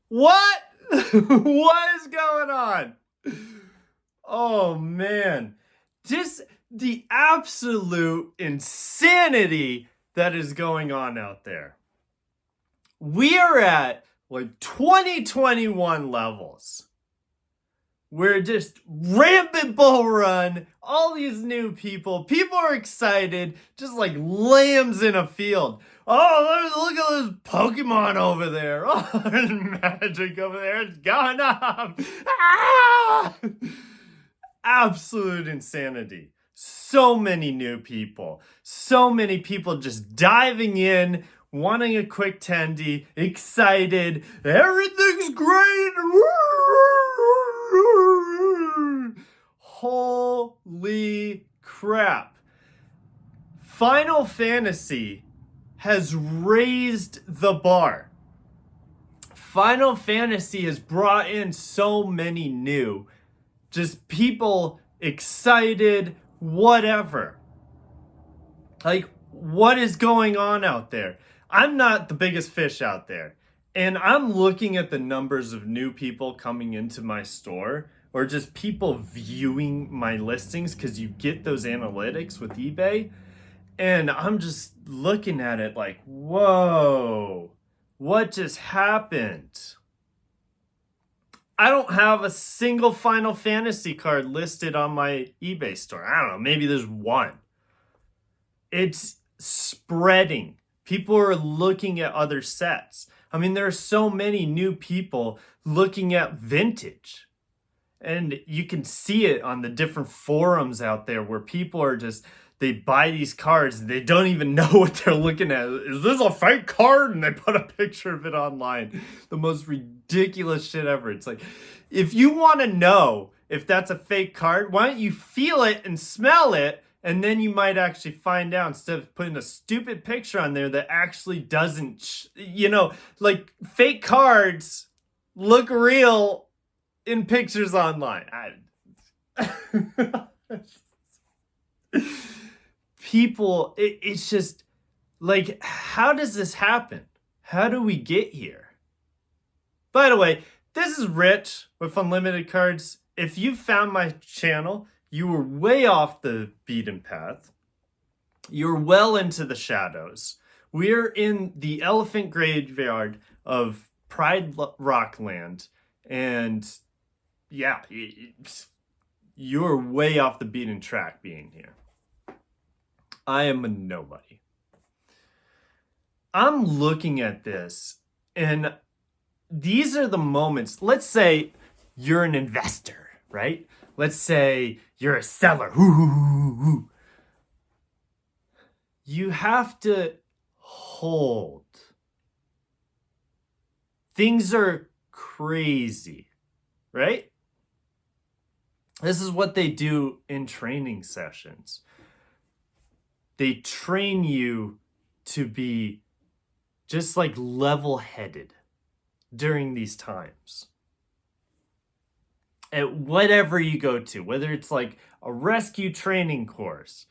What? What is going on? Oh man. Just the absolute insanity that is going on out there. We are at like 2021 levels. We're just rampant bull run, all these new people. People are excited, just like lambs in a field. Oh, look at those Pokemon over there. Oh, there's magic over there. It's going up. Ah! Absolute insanity. So many new people. So many people just diving in, wanting a quick tendy, excited. Everything's great. Holy crap. Final Fantasy has raised the bar. Final Fantasy has brought in so many new, just people excited, whatever. Like, what is going on out there? I'm not the biggest fish out there. And I'm looking at the numbers of new people coming into my store, or just people viewing my listings, because you get those analytics with eBay. And I'm just looking at it like, whoa, what just happened? I don't have a single Final Fantasy card listed on my eBay store. I don't know, maybe there's one. It's spreading. People are looking at other sets. I mean, there are so many new people looking at vintage. And you can see it on the different forums out there where people are just, they buy these cards and they don't even know what they're looking at. Is this a fake card? And they put a picture of it online. The most ridiculous shit ever. It's like, if you want to know if that's a fake card, why don't you feel it and smell it? And then you might actually find out, instead of putting a stupid picture on there that actually doesn't, like fake cards look real in pictures online. People, it's just like, how does this happen? How do we get here? By the way, this is Rich with Unlimited Cards. If you found my channel, you were way off the beaten path. You're well into the shadows. We're in the elephant graveyard of Pride Rockland. And yeah, you're way off the beaten track being here. I am a nobody. I'm looking at this, and these are the moments. Let's say you're an investor, right? Let's say you're a seller. You have to hold. Things are crazy, right? This is what they do in training sessions. They train you to be just like level-headed during these times. At whatever you go to, whether it's like a rescue training course,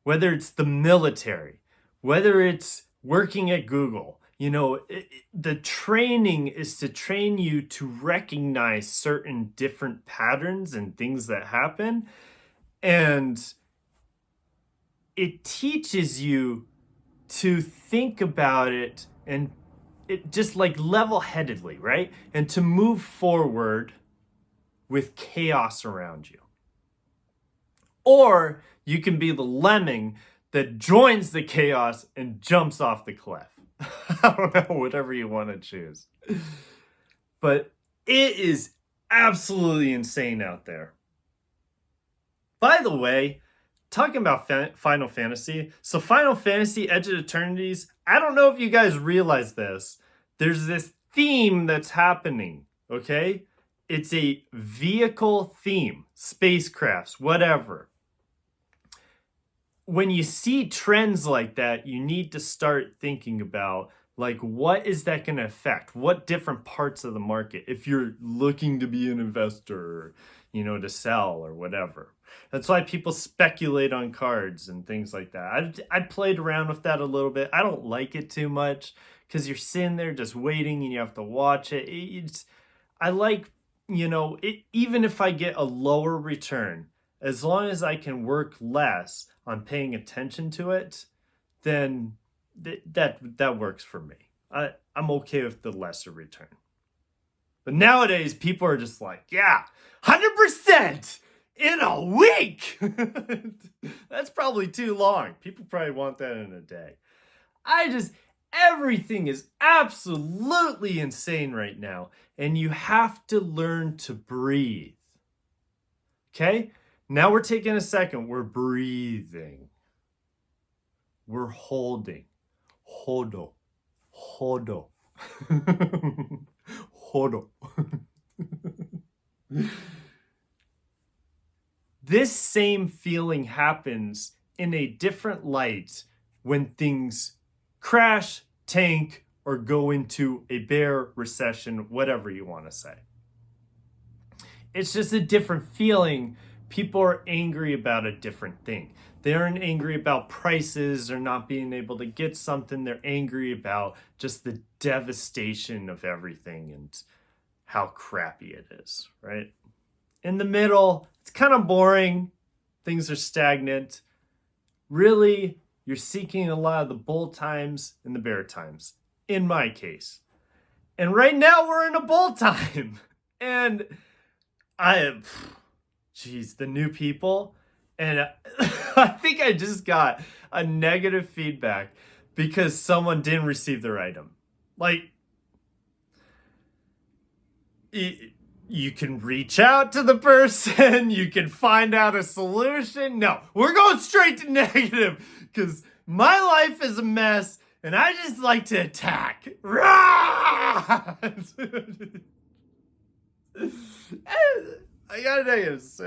whether it's the military, whether it's working at Google, the training is to train you to recognize certain different patterns and things that happen. And it teaches you to think about it, and it just like level-headedly, right? And to move forward with chaos around you. Or you can be the lemming that joins the chaos and jumps off the cliff. I don't know, whatever you want to choose. But it is absolutely insane out there. By the way, talking about Final Fantasy. So Final Fantasy Edge of Eternities, I don't know if you guys realize this. There's this theme that's happening, okay? It's a vehicle theme, spacecrafts, whatever. When you see trends like that, you need to start thinking about, like, what is that going to affect? What different parts of the market? If you're looking to be an investor, to sell or whatever. That's why people speculate on cards and things like that. I played around with that a little bit. I don't like it too much because you're sitting there just waiting and you have to watch it. I like, even if I get a lower return, as long as I can work less on paying attention to it, then that works for me. I'm okay with the lesser return. But nowadays, people are just like, yeah, 100% in a week. That's probably too long. People probably want that in a day. Everything is absolutely insane right now. And you have to learn to breathe. Okay? Now we're taking a second. We're breathing. We're holding. Hodo. Hodo. Hodo. This same feeling happens in a different light when things crash, tank, or go into a bear, recession, whatever you want to say. It's just a different feeling. People are angry about a different thing. They aren't angry about prices or not being able to get something. They're angry about just the devastation of everything and how crappy it is, right? In the middle, it's kind of boring. Things are stagnant. Really, you're seeking a lot of the bull times and the bear times, in my case. And right now we're in a bull time. And the new people. And I think I just got a negative feedback because someone didn't receive their item. Like, you can reach out to the person, you can find out a solution. No, we're going straight to negative because my life is a mess and I just like to attack. I got negatives.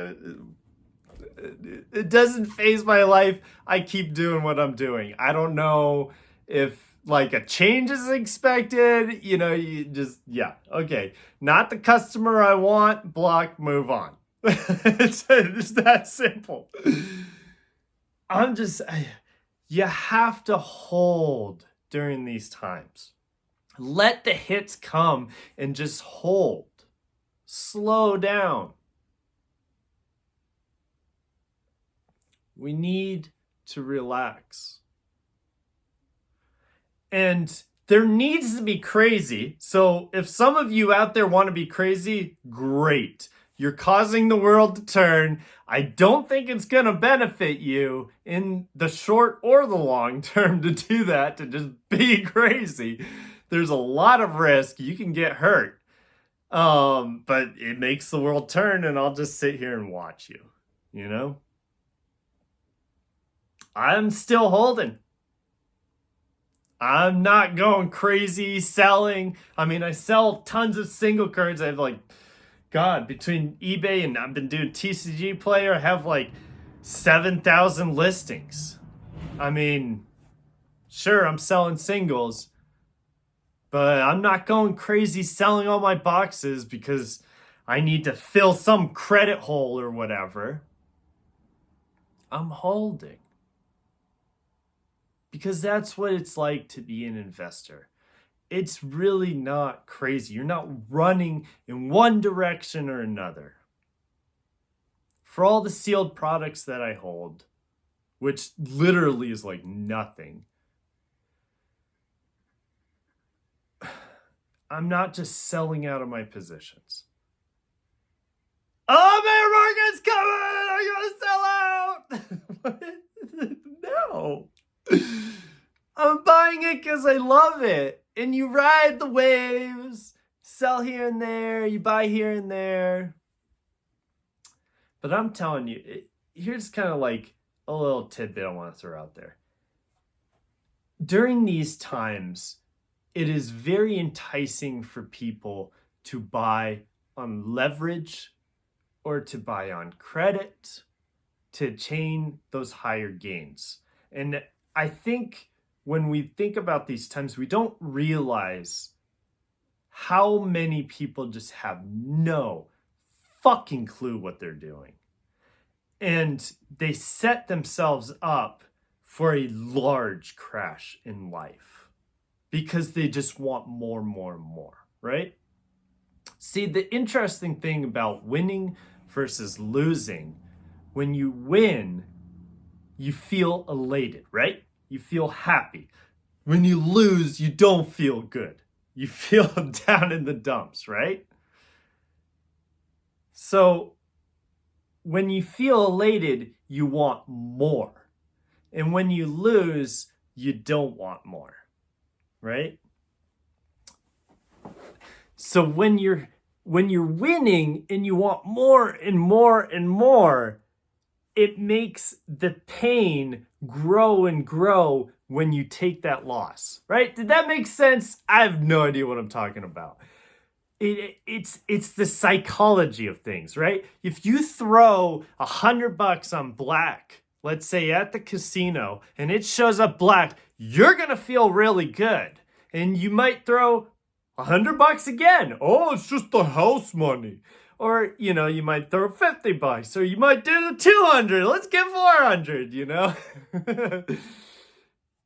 It doesn't phase my life. I keep doing what I'm doing. I don't know if like a change is expected. You just, yeah, okay. Not the customer I want, block, move on. It's that simple. You have to hold during these times. Let the hits come and just hold. Slow down. We need to relax. And there needs to be crazy. So if some of you out there want to be crazy, great. You're causing the world to turn. I don't think it's going to benefit you in the short or the long term to do that, to just be crazy. There's a lot of risk. You can get hurt. But it makes the world turn and I'll just sit here and watch you, I'm still holding. I'm not going crazy selling. I mean, I sell tons of single cards. I have between eBay and I've been doing TCG Player, I have 7,000 listings. I mean, sure, I'm selling singles, but I'm not going crazy selling all my boxes because I need to fill some credit hole or whatever. I'm holding. Because that's what it's like to be an investor. It's really not crazy. You're not running in one direction or another. For all the sealed products that I hold, which literally is like nothing, I'm not just selling out of my positions. Oh, bear market's coming! I'm gonna sell out! No. I'm buying it because I love it. And you ride the waves, sell here and there, you buy here and there. But I'm telling you, here's kind of like a little tidbit I want to throw out there. During these times, it is very enticing for people to buy on leverage or to buy on credit to attain those higher gains. And I think when we think about these times, we don't realize how many people just have no fucking clue what they're doing. And they set themselves up for a large crash in life because they just want more, more, and more, right? See, the interesting thing about winning versus losing, when you win, you feel elated, right? You feel happy. When you lose, you don't feel good. You feel down in the dumps, right? So when you feel elated, you want more. And when you lose, you don't want more, right? So when you're winning and you want more and more and more, it makes the pain grow and grow when you take that loss, right? Did that make sense? I have no idea what I'm talking about. It's the psychology of things, right? If you throw $100 on black, let's say at the casino, and it shows up black, you're gonna feel really good. And you might throw $100 again. Oh, it's just the house money. Or, you might throw $50, or you might do the 200. Let's get 400,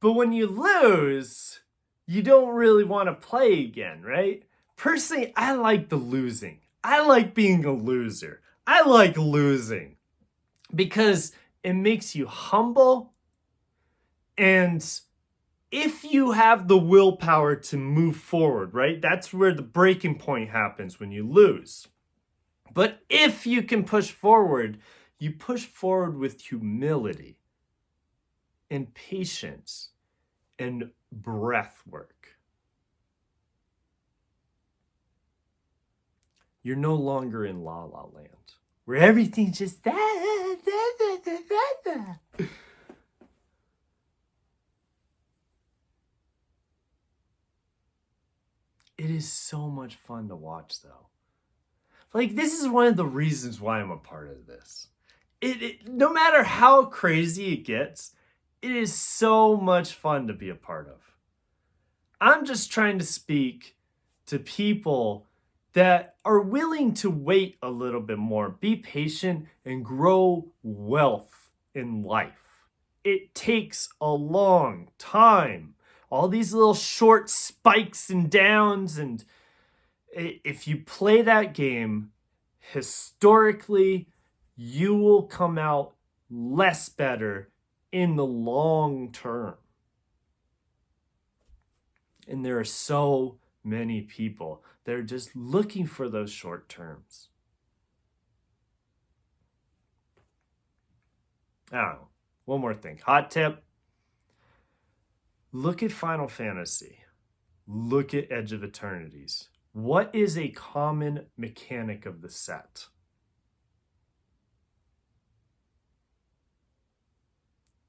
But when you lose, you don't really want to play again, right? Personally, I like the losing. I like being a loser. I like losing because it makes you humble. And if you have the willpower to move forward, right? That's where the breaking point happens when you lose. But if you can push forward, you push forward with humility and patience and breath work. You're no longer in La La Land, where everything's just It is so much fun to watch, though. Like, this is one of the reasons why I'm a part of this. No matter how crazy it gets, it is so much fun to be a part of. I'm just trying to speak to people that are willing to wait a little bit more, be patient, and grow wealth in life. It takes a long time. All these little short spikes and downs, and if you play that game, historically, you will come out less better in the long term. And there are so many people that are just looking for those short terms. I don't know. One more thing. Hot tip. Look at Final Fantasy. Look at Edge of Eternities. What is a common mechanic of the set?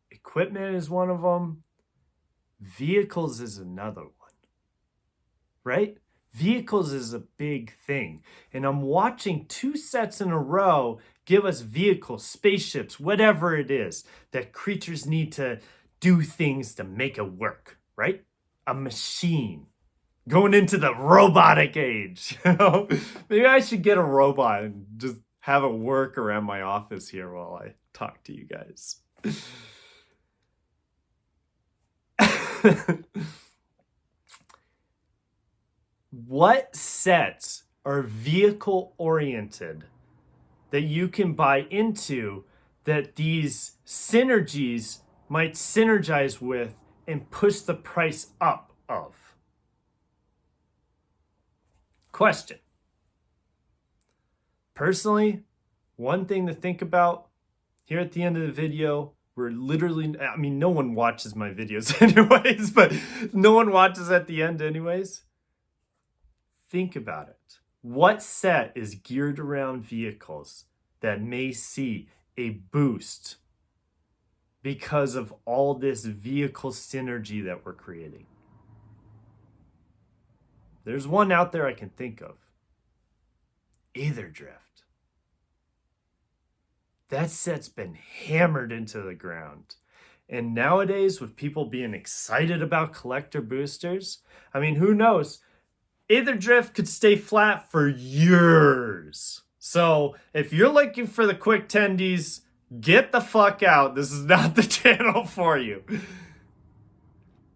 Equipment is one of them. Vehicles is another one. Right? Vehicles is a big thing. And I'm watching 2 sets in a row give us vehicles, spaceships, whatever it is, that creatures need to do things to make it work, right? A machine. Going into the robotic age. Maybe I should get a robot and just have it work around my office here while I talk to you guys. What sets are vehicle oriented that you can buy into that these synergies might synergize with and push the price up of? Question. Personally, one thing to think about here at the end of the video, we're literally, no one watches my videos anyways, but no one watches at the end anyways. Think about it. What set is geared around vehicles that may see a boost because of all this vehicle synergy that we're creating? There's one out there I can think of. Aetherdrift. That set's been hammered into the ground. And nowadays, with people being excited about collector boosters, who knows? Aetherdrift could stay flat for years. So if you're looking for the quick tendies, get the fuck out. This is not the channel for you.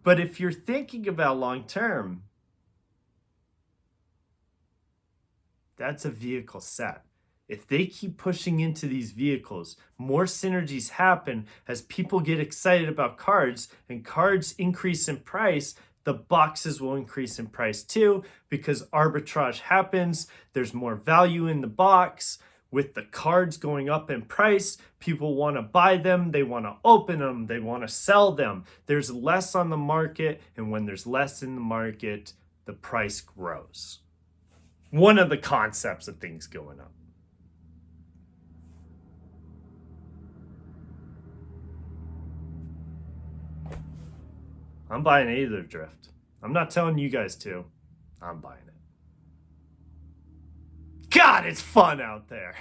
But if you're thinking about long term, that's a vehicle set. If they keep pushing into these vehicles, more synergies happen as people get excited about cards and cards increase in price. The boxes will increase in price too because arbitrage happens. There's more value in the box. With the cards going up in price, people want to buy them, they want to open them, they want to sell them. There's less on the market, and when there's less in the market, the price grows. One of the concepts of things going up. I'm buying either drift. I'm not telling you guys to. I'm buying it. God, it's fun out there.